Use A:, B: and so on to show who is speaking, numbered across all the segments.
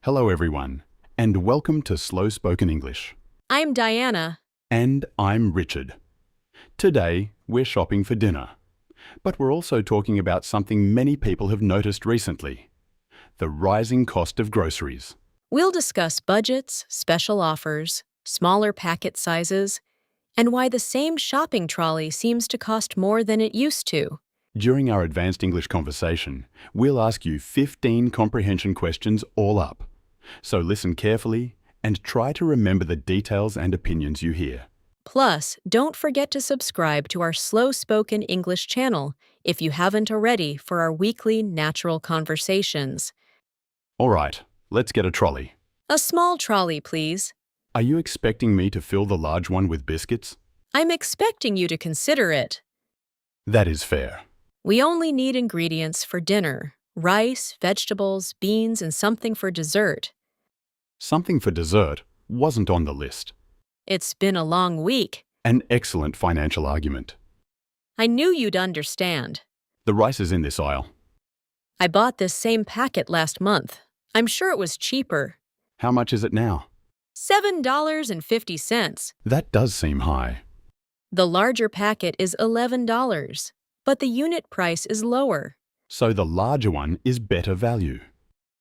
A: Hello everyone, and welcome to Slow Spoken English.
B: I'm Diana.
A: And I'm Richard. Today, we're shopping for dinner. But we're also talking about something many people have noticed recently: the rising cost of groceries.
B: We'll discuss budgets, special offers, smaller packet sizes, and why the same shopping trolley seems to cost more than it used to.
A: During our advanced English conversation, we'll ask you 15 comprehension questions all up. So listen carefully and try to remember the details and opinions you hear.
B: Plus, don't forget to subscribe to our Slow Spoken English channel if you haven't already for our weekly natural conversations.
A: All right, let's get a trolley.
B: A small trolley, please.
A: Are you expecting me to fill the large one with biscuits?
B: I'm expecting you to consider it.
A: That is fair.
B: We only need ingredients for dinner: rice, vegetables, beans, and something for dessert.
A: Something for dessert wasn't on the list.
B: It's been a long week.
A: An excellent financial argument.
B: I knew you'd understand.
A: The rice is in this aisle.
B: I bought this same packet last month. I'm sure it was cheaper.
A: How much is it now?
B: $7.50.
A: That does seem high.
B: The larger packet is $11, but the unit price is lower.
A: So the larger one is better value.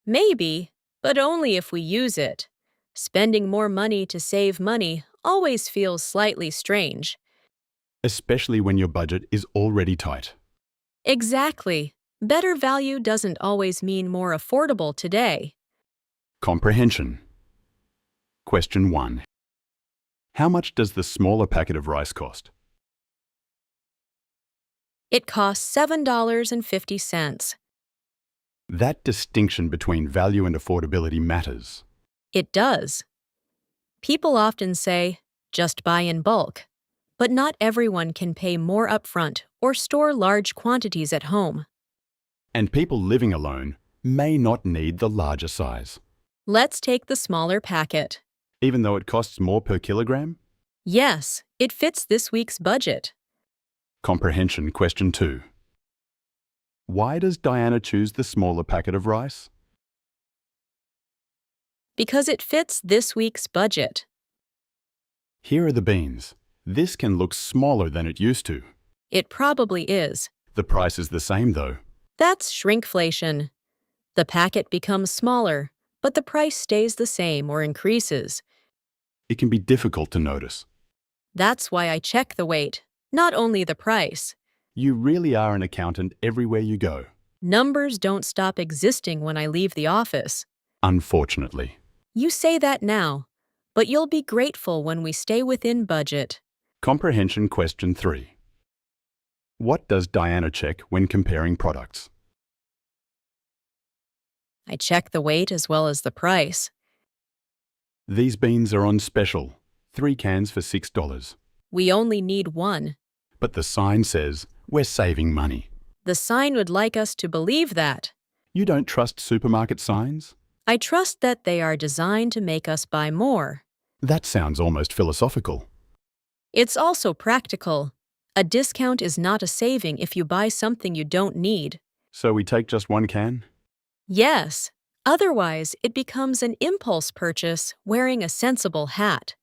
B: Maybe, but only if we use it. Spending more money to save money always feels slightly strange.
A: Especially when your budget is already tight.
B: Exactly. Better value doesn't always mean more affordable today.
A: Comprehension. Question 1. How much does the smaller packet of rice cost?
B: It costs $7.50.
A: That distinction between value and affordability matters.
B: It does. People often say, just buy in bulk, but not everyone can pay more upfront or store large quantities at home.
A: And people living alone may not need the larger size.
B: Let's take the smaller packet.
A: Even though it costs more per kilogram?
B: Yes, it fits this week's budget.
A: Comprehension. Question 2. Why does Diana choose the smaller packet of rice?
B: Because it fits this week's budget.
A: Here are the beans. This can look smaller than it used to.
B: It probably is.
A: The price is the same though.
B: That's shrinkflation. The packet becomes smaller, but the price stays the same or increases.
A: It can be difficult to notice.
B: That's why I check the weight, not only the price.
A: You really are an accountant everywhere you go.
B: Numbers don't stop existing when I leave the office.
A: Unfortunately.
B: You say that now, but you'll be grateful when we stay within budget.
A: Comprehension. Question 3. What does Diana check when comparing products?
B: I check the weight as well as the price.
A: These beans are on special. 3 cans for $6.
B: We only need one.
A: But the sign says we're saving money.
B: The sign would like us to believe that.
A: You don't trust supermarket signs?
B: I trust that they are designed to make us buy more.
A: That sounds almost philosophical.
B: It's also practical. A discount is not a saving if you buy something you don't need.
A: So we take just 1 can?
B: Yes. Otherwise, it becomes an impulse purchase wearing a sensible hat.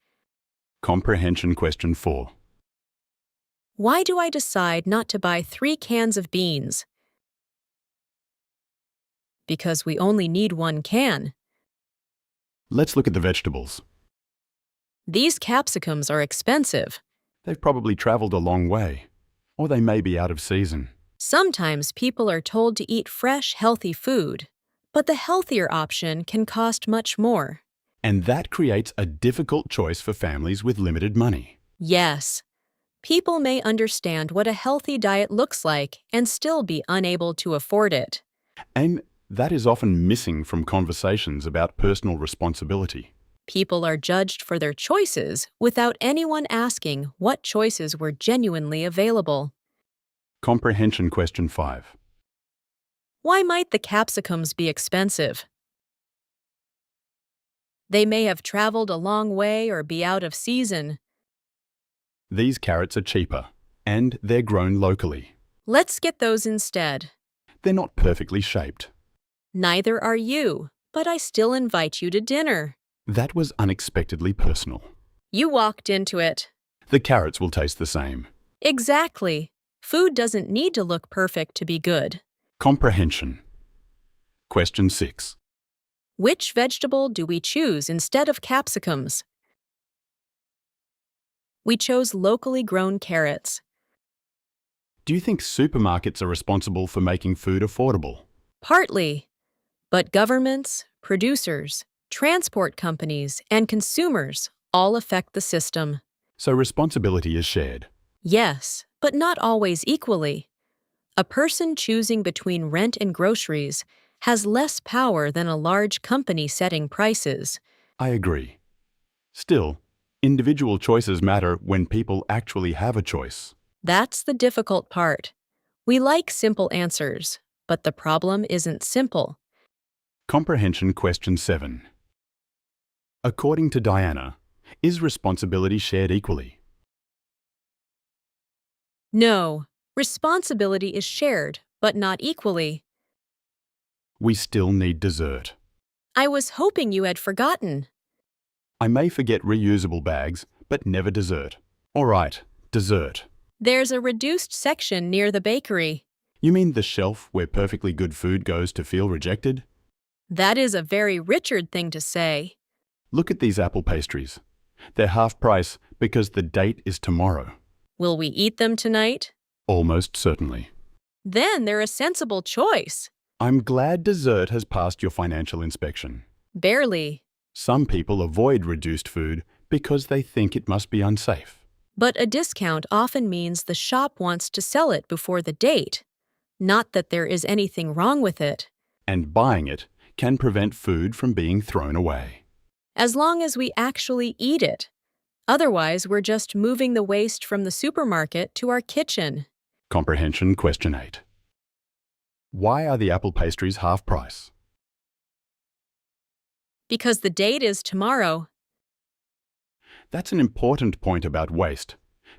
A: Comprehension. Question 4.
B: Why do I decide not to buy 3 cans of beans? Because we only need 1 can.
A: Let's look at the vegetables.
B: These capsicums are expensive.
A: They've probably traveled a long way, or they may be out of season.
B: Sometimes people are told to eat fresh, healthy food, but the healthier option can cost much more.
A: And that creates a difficult choice for families with limited money.
B: Yes. People may understand what a healthy diet looks like and still be unable to afford it.
A: And that is often missing from conversations about personal responsibility.
B: People are judged for their choices without anyone asking what choices were genuinely available.
A: Comprehension. Question 5.
B: Why might the capsicums be expensive? They may have traveled a long way or be out of season.
A: These carrots are cheaper, and they're grown locally.
B: Let's get those instead.
A: They're not perfectly shaped.
B: Neither are you. but I still invite you to dinner.
A: That was unexpectedly personal.
B: You walked into it.
A: The carrots will taste the same.
B: Exactly. Food doesn't need to look perfect to be good.
A: Comprehension. Question 6.
B: Which vegetable do we choose instead of capsicums? We chose locally grown carrots.
A: Do you think supermarkets are responsible for making food affordable?
B: Partly. But governments, producers, transport companies, and consumers all affect the system.
A: So responsibility is shared.
B: Yes, but not always equally. A person choosing between rent and groceries has less power than a large company setting prices.
A: I agree. Still, individual choices matter when people actually have a choice.
B: That's the difficult part. We like simple answers, but the problem isn't simple.
A: Comprehension question 7. According to Diana, is responsibility shared equally?
B: No, responsibility is shared, but not equally.
A: We still need dessert.
B: I was hoping you had forgotten.
A: I may forget reusable bags, but never dessert. All right, dessert.
B: There's a reduced section near the bakery.
A: You mean the shelf where perfectly good food goes to feel rejected?
B: That is a very Richard thing to say.
A: Look at these apple pastries. They're half price because the date is tomorrow.
B: Will we eat them tonight?
A: Almost certainly.
B: Then they're a sensible choice.
A: I'm glad dessert has passed your financial inspection.
B: Barely.
A: Some people avoid reduced food because they think it must be unsafe.
B: But a discount often means the shop wants to sell it before the date. Not that there is anything wrong with it.
A: And buying it can prevent food from being thrown away.
B: As long as we actually eat it. Otherwise, we're just moving the waste from the supermarket to our kitchen.
A: Comprehension question 8. Why are the apple pastries half price?
B: Because the date is tomorrow.
A: That's an important point about waste.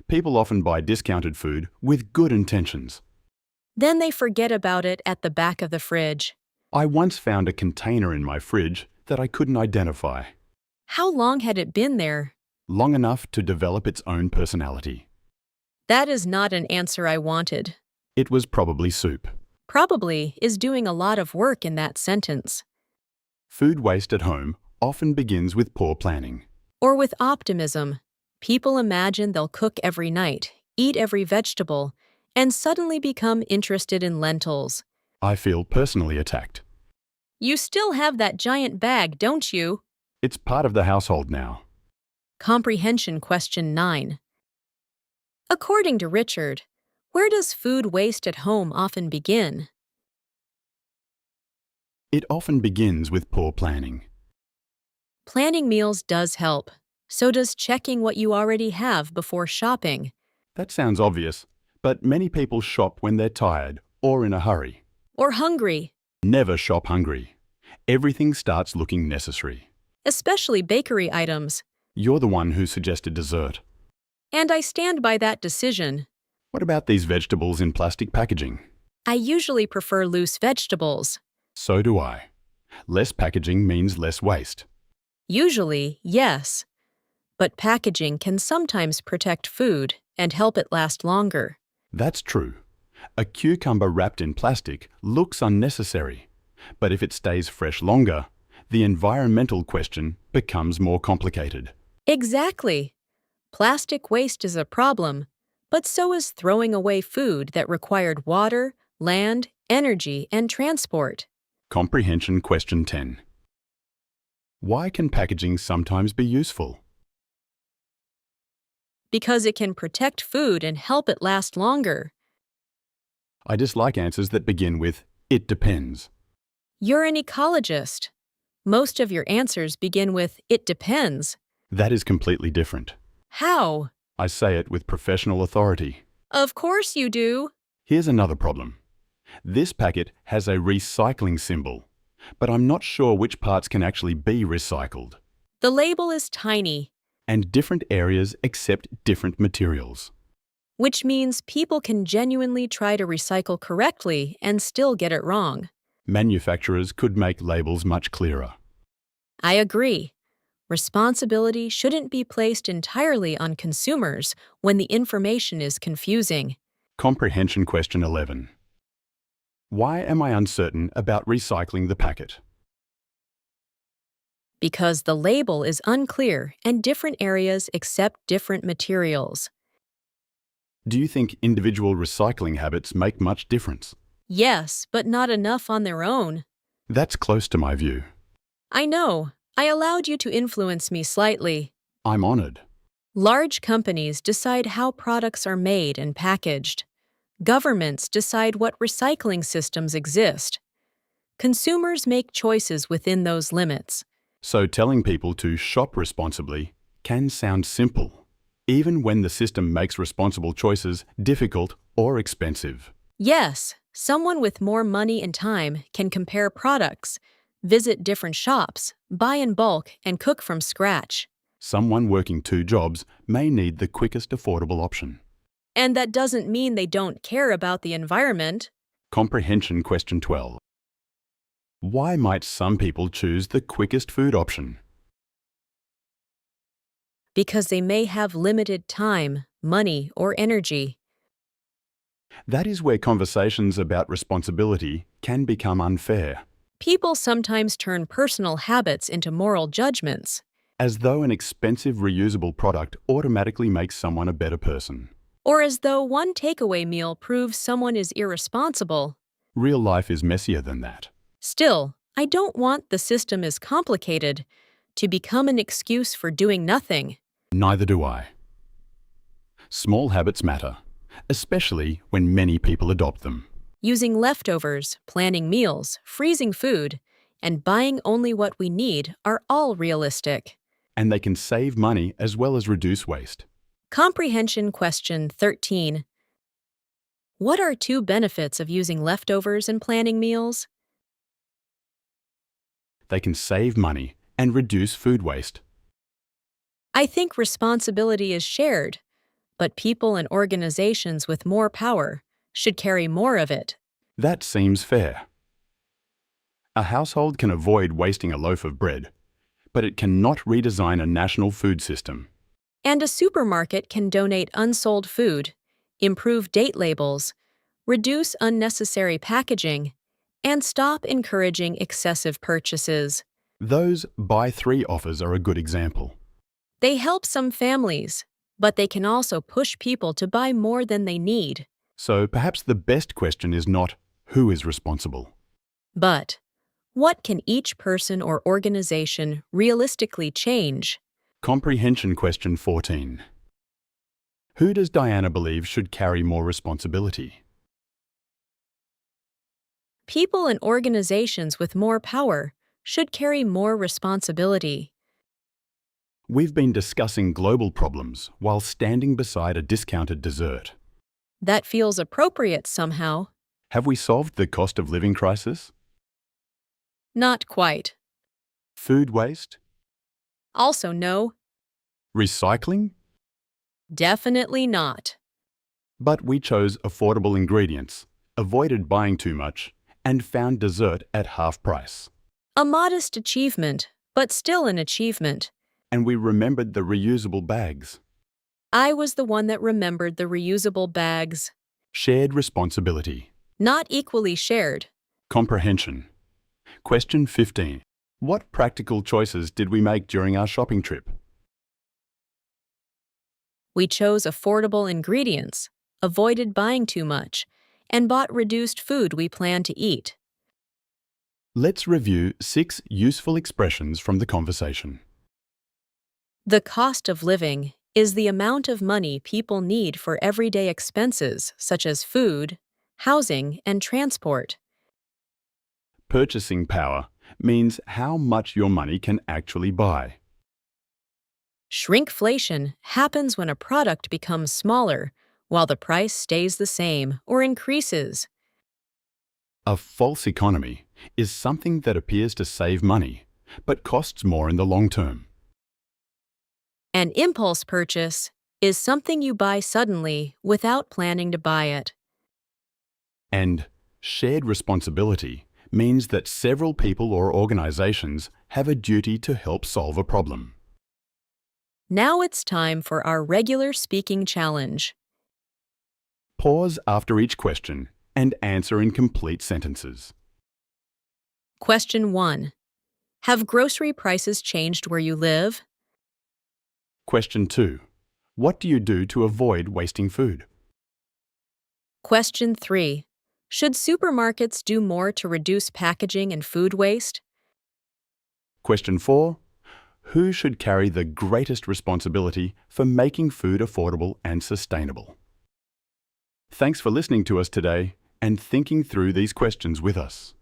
A: People often buy discounted food with good intentions.
B: Then they forget about it at the back of the fridge.
A: I once found a container in my fridge that I couldn't identify.
B: How long had it been there?
A: Long enough to develop its own personality.
B: That is not an answer I wanted.
A: It was probably soup.
B: Probably is doing a lot of work in that sentence.
A: Food waste at home often begins with poor planning.
B: Or with optimism. People imagine they'll cook every night, eat every vegetable, and suddenly become interested in lentils.
A: I feel personally attacked.
B: You still have that giant bag, don't you?
A: It's part of the household now.
B: Comprehension question 9. According to Richard, where does food waste at home often begin?
A: It often begins with poor planning.
B: Planning meals does help. So does checking what you already have before shopping.
A: That sounds obvious, but many people shop when they're tired or in a hurry.
B: Or hungry.
A: Never shop hungry. Everything starts looking necessary.
B: Especially bakery items.
A: You're the one who suggested dessert.
B: And I stand by that decision.
A: What about these vegetables in plastic packaging?
B: I usually prefer loose vegetables.
A: So do I. Less packaging means less waste.
B: Usually, yes. But packaging can sometimes protect food and help it last longer.
A: That's true. A cucumber wrapped in plastic looks unnecessary, but if it stays fresh longer, the environmental question becomes more complicated.
B: Exactly. Plastic waste is a problem, but so is throwing away food that required water, land, energy, and transport.
A: Comprehension question 10. Why can packaging sometimes be useful?
B: Because it can protect food and help it last longer.
A: I dislike answers that begin with, "It depends."
B: You're an ecologist. Most of your answers begin with, "It depends."
A: That is completely different.
B: How?
A: I say it with professional authority.
B: Of course you do.
A: Here's another problem. This packet has a recycling symbol, but I'm not sure which parts can actually be recycled.
B: The label is tiny,
A: And different areas accept different materials.
B: which means people can genuinely try to recycle correctly and still get it wrong.
A: Manufacturers could make labels much clearer.
B: I agree. Responsibility shouldn't be placed entirely on consumers when the information is confusing.
A: Comprehension question 11. Why am I uncertain about recycling the packet?
B: Because the label is unclear and different areas accept different materials.
A: Do you think individual recycling habits make much difference?
B: Yes, but not enough on their own.
A: That's close to my view.
B: I know. I allowed you to influence me slightly.
A: I'm honoured.
B: Large companies decide how products are made and packaged. Governments decide what recycling systems exist. Consumers make choices within those limits.
A: So telling people to shop responsibly can sound simple, even when the system makes responsible choices difficult or expensive.
B: Yes, someone with more money and time can compare products, visit different shops, buy in bulk, and cook from scratch.
A: Someone working 2 jobs may need the quickest affordable option.
B: And that doesn't mean they don't care about the environment.
A: Comprehension question 12. Why might some people choose the quickest food option?
B: Because they may have limited time, money, or energy.
A: That is where conversations about responsibility can become unfair,
B: People sometimes turn personal habits into moral judgments.
A: as though an expensive reusable product automatically makes someone a better person.
B: Or as though one takeaway meal proves someone is irresponsible.
A: Real life is messier than that.
B: Still, I don't want the system as complicated to become an excuse for doing nothing.
A: Neither do I. Small habits matter, especially when many people adopt them.
B: Using leftovers, planning meals, freezing food, and buying only what we need are all realistic.
A: And they can save money as well as reduce waste.
B: Comprehension question 13. What are 2 benefits of using leftovers and planning meals?
A: They can save money and reduce food waste.
B: I think responsibility is shared, but people and organizations with more power should carry more of it.
A: That seems fair. A household can avoid wasting a loaf of bread, but it cannot redesign a national food system.
B: And a supermarket can donate unsold food, improve date labels, reduce unnecessary packaging, and stop encouraging excessive purchases.
A: Those buy 3 offers are a good example.
B: They help some families, but they can also push people to buy more than they need.
A: So perhaps the best question is not who is responsible,
B: But what can each person or organization realistically change?
A: Comprehension question 14. Who does Diana believe should carry more responsibility?
B: People and organizations with more power should carry more responsibility.
A: We've been discussing global problems while standing beside a discounted dessert.
B: That feels appropriate somehow.
A: Have we solved the cost of living crisis?
B: Not quite.
A: Food waste?
B: Also, no,
A: Recycling?
B: definitely not.
A: But we chose affordable ingredients, avoided buying too much, and found dessert at half price.
B: A modest achievement, but still an achievement.
A: And we remembered the reusable bags.
B: I was the one that remembered the reusable bags.
A: Shared responsibility.
B: Not equally shared.
A: Comprehension. Question 15. What practical choices did we make during our shopping trip?
B: We chose affordable ingredients, avoided buying too much, and bought reduced food we planned to eat.
A: Let's review 6 useful expressions from the conversation.
B: The cost of living is the amount of money people need for everyday expenses such as food, housing, and transport.
A: Purchasing power means how much your money can actually buy.
B: Shrinkflation happens when a product becomes smaller while the price stays the same or increases.
A: A false economy is something that appears to save money, but costs more in the long term.
B: An impulse purchase is something you buy suddenly without planning to buy it.
A: And shared responsibility means that several people or organizations have a duty to help solve a problem.
B: Now it's time for our regular speaking challenge.
A: Pause after each question and answer in complete sentences.
B: Question 1. Have grocery prices changed where you live?
A: Question 2. What do you do to avoid wasting food?
B: Question 3. Should supermarkets do more to reduce packaging and food waste?
A: Question 4. Who should carry the greatest responsibility for making food affordable and sustainable? Thanks for listening to us today and thinking through these questions with us.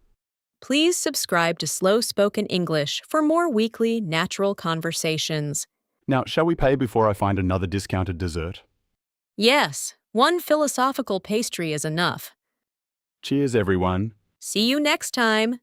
B: Please subscribe to Slow Spoken English for more weekly natural conversations.
A: Now, shall we pay before I find another discounted dessert?
B: Yes, one philosophical pastry is enough.
A: Cheers, everyone.
B: See you next time.